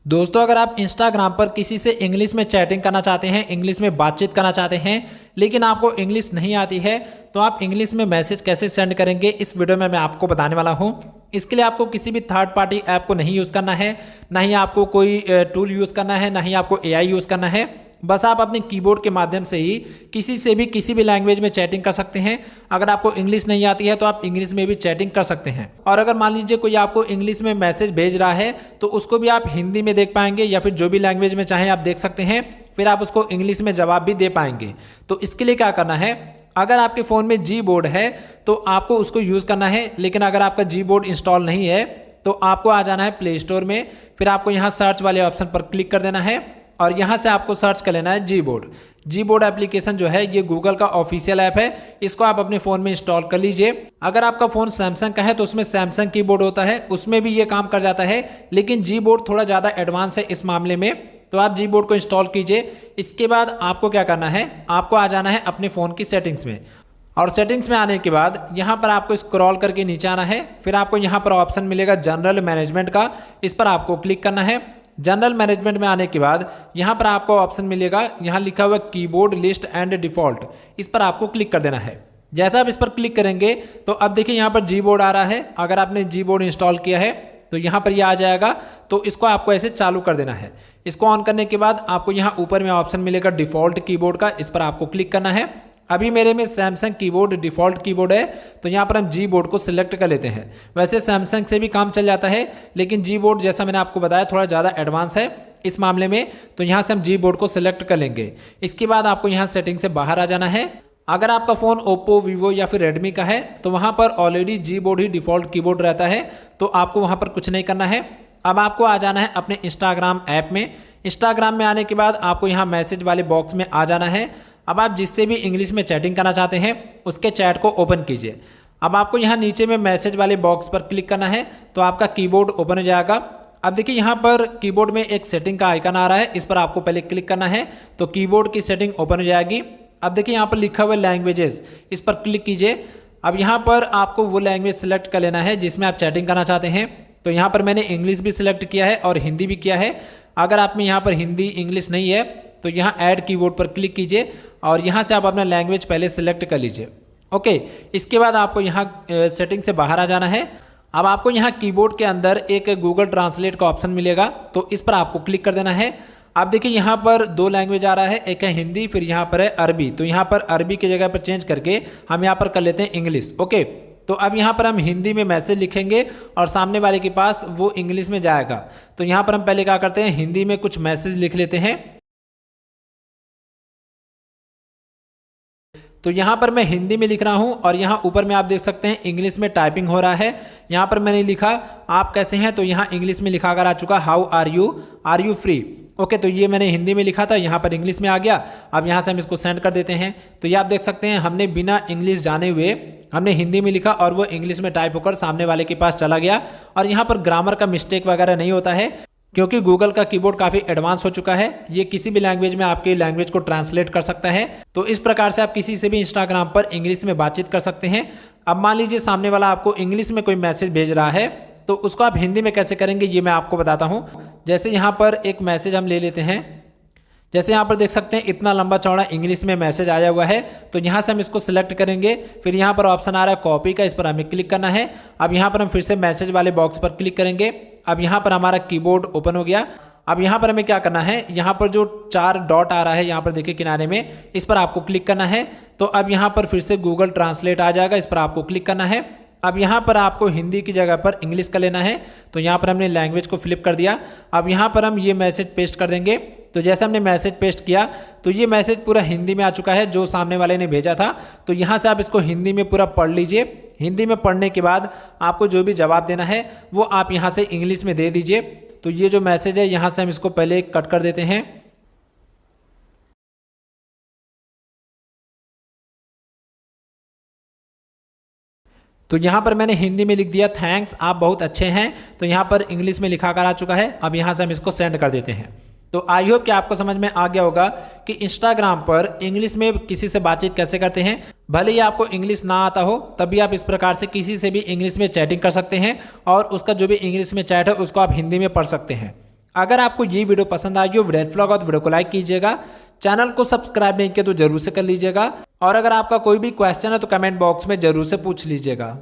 दोस्तों, अगर आप इंस्टाग्राम पर किसी से इंग्लिश में चैटिंग करना चाहते हैं, इंग्लिश में बातचीत करना चाहते हैं, लेकिन आपको इंग्लिश नहीं आती है, तो आप इंग्लिश में मैसेज कैसे सेंड करेंगे इस वीडियो में मैं आपको बताने वाला हूं। इसके लिए आपको किसी भी थर्ड पार्टी ऐप को नहीं यूज़ करना है, ना ही आपको कोई टूल यूज़ करना है, ना ही आपको एआई यूज़ करना है। बस आप अपने कीबोर्ड के माध्यम से ही किसी से भी किसी भी लैंग्वेज में चैटिंग कर सकते हैं। अगर आपको इंग्लिश नहीं आती है तो आप इंग्लिश में भी चैटिंग कर सकते हैं। और अगर मान लीजिए कोई आपको इंग्लिश में मैसेज भेज रहा है तो उसको भी आप हिंदी में देख पाएंगे, या फिर जो भी लैंग्वेज में चाहें आप देख सकते हैं, फिर आप उसको इंग्लिश में जवाब भी दे पाएंगे। तो इसके लिए क्या करना है, अगर आपके फ़ोन में जी बोर्ड है तो आपको उसको यूज़ करना है। लेकिन अगर आपका जी बोर्ड इंस्टॉल नहीं है तो आपको आ जाना है प्ले स्टोर में, फिर आपको यहाँ सर्च वाले ऑप्शन पर क्लिक कर देना है और यहाँ से आपको सर्च कर लेना है जी बोर्ड। जी बोर्ड एप्लीकेशन जो है ये गूगल का ऑफिशियल ऐप है, इसको आप अपने फ़ोन में इंस्टॉल कर लीजिए। अगर आपका फ़ोन सैमसंग का है तो उसमें सैमसंग कीबोर्ड होता है, उसमें भी ये काम कर जाता है, लेकिन जी बोर्ड थोड़ा ज़्यादा एडवांस है इस मामले में। तो आप जी बोर्ड को इंस्टॉल कीजिए। इसके बाद आपको क्या करना है, आपको आ जाना है अपने फ़ोन की सेटिंग्स में, और सेटिंग्स में आने के बाद यहाँ पर आपको स्क्रॉल करके नीचे आना है। फिर आपको यहाँ पर ऑप्शन मिलेगा जनरल मैनेजमेंट का, इस पर आपको क्लिक करना है। जनरल मैनेजमेंट में आने के बाद यहाँ पर आपको ऑप्शन मिलेगा, यहाँ लिखा हुआ कीबोर्ड लिस्ट एंड डिफ़ॉल्ट, इस पर आपको क्लिक कर देना है। जैसा आप इस पर क्लिक करेंगे तो अब देखिए यहाँ पर जी बोर्ड आ रहा है। अगर आपने जी बोर्ड इंस्टॉल किया है तो यहाँ पर ये आ जाएगा, तो इसको आपको ऐसे चालू कर देना है। इसको ऑन करने के बाद आपको यहाँ ऊपर में ऑप्शन मिलेगा डिफ़ॉल्ट कीबोर्ड का, इस पर आपको क्लिक करना है। अभी मेरे में सैमसंग कीबोर्ड डिफ़ॉल्ट कीबोर्ड है, तो यहाँ पर हम जी बोर्ड को सिलेक्ट कर लेते हैं। वैसे सैमसंग से भी काम चल जाता है, लेकिन जी बोर्ड जैसा मैंने आपको बताया थोड़ा ज़्यादा एडवांस है इस मामले में, तो यहाँ से हम जी बोर्ड को सिलेक्ट कर लेंगे। इसके बाद आपको यहाँ सेटिंग से बाहर आ जाना है। अगर आपका फ़ोन ओप्पो, वीवो या फिर रेडमी का है तो वहाँ पर ऑलरेडी जी बोर्ड ही डिफ़ॉल्ट कीबोर्ड रहता है, तो आपको वहाँ पर कुछ नहीं करना है। अब आपको आ जाना है अपने इंस्टाग्राम ऐप में। इंस्टाग्राम में आने के बाद आपको यहाँ मैसेज वाले बॉक्स में आ जाना है। अब आप जिससे भी इंग्लिश में चैटिंग करना चाहते हैं उसके चैट को ओपन कीजिए। अब आपको यहाँ नीचे में मैसेज वाले बॉक्स पर क्लिक करना है, तो आपका कीबोर्ड ओपन हो जाएगा। अब देखिए यहाँ पर कीबोर्ड में एक सेटिंग का आइकन आ रहा है, इस पर आपको पहले क्लिक करना है, तो कीबोर्ड की सेटिंग ओपन हो जाएगी। अब देखिए यहाँ पर लिखा हुआ लैंग्वेजेस, इस पर क्लिक कीजिए। अब यहाँ पर आपको वो लैंग्वेज सेलेक्ट कर लेना है जिसमें आप चैटिंग करना चाहते हैं। तो यहाँ पर मैंने इंग्लिश भी सिलेक्ट किया है और हिंदी भी किया है। अगर आप में यहाँ पर हिंदी इंग्लिश नहीं है तो यहाँ ऐड कीबोर्ड पर क्लिक कीजिए और यहाँ से आप अपना लैंग्वेज पहले सेलेक्ट कर लीजिए। ओके, इसके बाद आपको यहाँ सेटिंग से बाहर आ जाना है। अब आपको यहाँ कीबोर्ड के अंदर एक गूगल ट्रांसलेट का ऑप्शन मिलेगा, तो इस पर आपको क्लिक कर देना है। आप देखिए यहाँ पर दो लैंग्वेज आ रहा है, एक है हिंदी, फिर यहाँ पर है अरबी। तो यहाँ पर अरबी की जगह पर चेंज करके हम यहाँ पर कर लेते हैं इंग्लिश। ओके, तो अब यहाँ पर हम हिंदी में मैसेज लिखेंगे और सामने वाले के पास वो इंग्लिश में जाएगा। तो यहाँ पर हम पहले क्या करते हैं, हिंदी में कुछ मैसेज लिख लेते हैं। तो यहाँ पर मैं हिंदी में लिख रहा हूँ और यहाँ ऊपर में आप देख सकते हैं इंग्लिश में टाइपिंग हो रहा है। यहाँ पर मैंने लिखा आप कैसे हैं, तो यहाँ इंग्लिश में लिखा कर आ चुका how are you free. Okay, तो ये मैंने हिंदी में लिखा था, यहाँ पर इंग्लिश में आ गया। अब यहाँ से हम इसको सेंड कर देते हैं। तो ये आप देख सकते हैं हमने बिना इंग्लिश जाने हुए हमने हिंदी में लिखा और वो इंग्लिश में टाइप होकर सामने वाले के पास चला गया। और यहाँ पर ग्रामर का मिस्टेक वगैरह नहीं होता है, क्योंकि गूगल का कीबोर्ड काफ़ी एडवांस हो चुका है। ये किसी भी लैंग्वेज में आपके लैंग्वेज को ट्रांसलेट कर सकता है। तो इस प्रकार से आप किसी से भी इंस्टाग्राम पर इंग्लिश में बातचीत कर सकते हैं। अब मान लीजिए सामने वाला आपको इंग्लिश में कोई मैसेज भेज रहा है, तो उसको आप हिंदी में कैसे करेंगे ये मैं आपको बताता हूँ। जैसे यहाँ पर एक मैसेज हम ले लेते हैं, जैसे यहाँ पर देख सकते हैं इतना लंबा चौड़ा इंग्लिश में मैसेज आया हुआ है। तो यहाँ से हम इसको सिलेक्ट करेंगे, फिर यहाँ पर ऑप्शन आ रहा है कॉपी का, इस पर हमें क्लिक करना है। अब यहाँ पर हम फिर से मैसेज वाले बॉक्स पर क्लिक करेंगे। अब यहाँ पर हमारा कीबोर्ड ओपन हो गया। अब यहाँ पर हमें क्या करना है, यहाँ पर जो 4 डॉट आ रहा है यहाँ पर देखिए किनारे में, इस पर आपको क्लिक करना है। तो अब यहाँ पर फिर से गूगल ट्रांसलेट आ जाएगा, इस पर आपको क्लिक करना है। अब यहाँ पर आपको हिंदी की जगह पर इंग्लिश का लेना है, तो यहाँ पर हमने लैंग्वेज को फ्लिप कर दिया। अब यहाँ पर हम ये मैसेज पेस्ट कर देंगे। तो जैसे हमने मैसेज पेस्ट किया तो ये मैसेज पूरा हिंदी में आ चुका है जो सामने वाले ने भेजा था। तो यहाँ से आप इसको हिंदी में पूरा पढ़ लीजिए। हिंदी में पढ़ने के बाद आपको जो भी जवाब देना है वो आप यहाँ से इंग्लिश में दे दीजिए। तो ये जो मैसेज है यहाँ से हम इसको पहले कट कर देते हैं। तो यहाँ पर मैंने हिंदी में लिख दिया थैंक्स, आप बहुत अच्छे हैं। तो यहाँ पर इंग्लिश में लिखा कर आ चुका है। अब यहाँ से हम इसको सेंड कर देते हैं। तो आई होप कि आपको समझ में आ गया होगा कि इंस्टाग्राम पर इंग्लिश में किसी से बातचीत कैसे करते हैं। भले ही आपको इंग्लिश ना आता हो तब भी आप इस प्रकार से किसी से भी इंग्लिश में चैटिंग कर सकते हैं और उसका जो भी इंग्लिश में चैट है उसको आप हिंदी में पढ़ सकते हैं। अगर आपको ये वीडियो पसंद आई हो विदेश व्लॉग, तो वीडियो को लाइक कीजिएगा। चैनल को सब्सक्राइब नहीं किया तो जरूर से कर लीजिएगा। और अगर आपका कोई भी क्वेश्चन है तो कमेंट बॉक्स में जरूर से पूछ लीजिएगा।